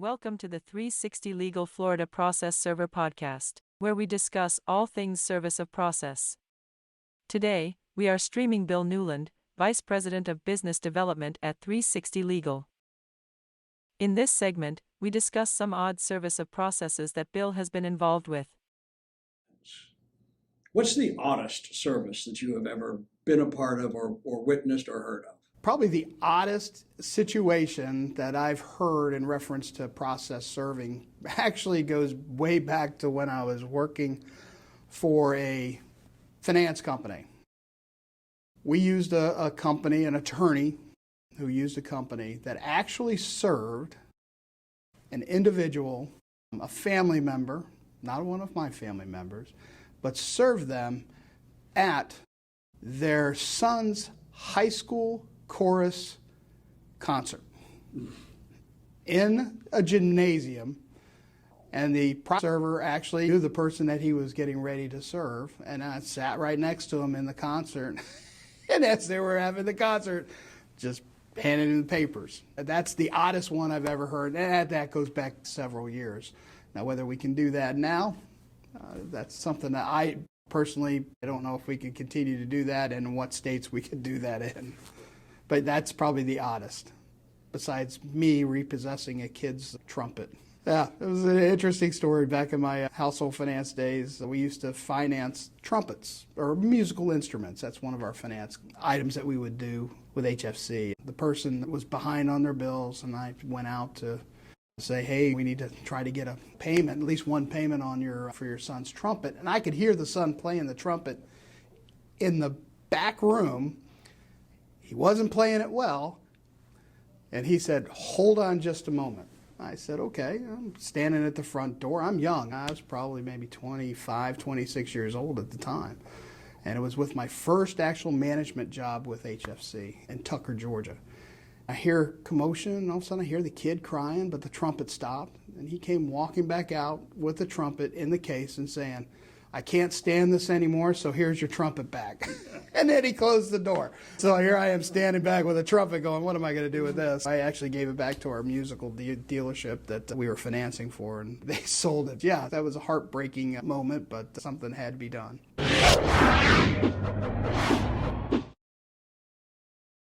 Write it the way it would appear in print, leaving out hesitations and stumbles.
Welcome to the 360 Legal Florida Process Server podcast, where we discuss all things service of process. Today, we are streaming Bill Newland, Vice President of Business Development at 360 Legal. In this segment, we discuss some odd service of processes that Bill has been involved with. What's the oddest service that you have ever been a part of or witnessed or heard of? Probably the oddest situation that I've heard in reference to process serving actually goes way back to when I was working for a finance company. We used a company, an attorney who used a company that actually served an individual, a family member, not one of my family members, but served them at their son's high school chorus concert in a gymnasium, and the server actually knew the person that he was getting ready to serve, and I sat right next to him in the concert, and as they were having the concert, just handed him the papers. That's the oddest one I've ever heard, and that goes back several years. Now, whether we can do that now, that's something that I personally, I don't know if we can continue to do that and in what states we could do that in. But that's probably the oddest, besides me repossessing a kid's trumpet. Yeah, it was an interesting story back in my household finance days. We used to finance trumpets, or musical instruments. That's one of our finance items that we would do with HFC. The person was behind on their bills, and I went out to say, hey, we need to try to get a payment, at least one payment for your son's trumpet. And I could hear the son playing the trumpet in the back room. He wasn't playing it well, and he said, hold on just a moment. I said, okay. I'm standing at the front door. I'm young. I was probably maybe 25, 26 years old at the time. And it was with my first actual management job with HFC in Tucker, Georgia. I hear commotion, and all of a sudden I hear the kid crying, but the trumpet stopped. And he came walking back out with the trumpet in the case and saying, I can't stand this anymore, so here's your trumpet back. And then he closed the door. So here I am standing back with a trumpet going, what am I going to do with this? I actually gave it back to our musical dealership that we were financing for, and they sold it. Yeah, that was a heartbreaking moment, but something had to be done.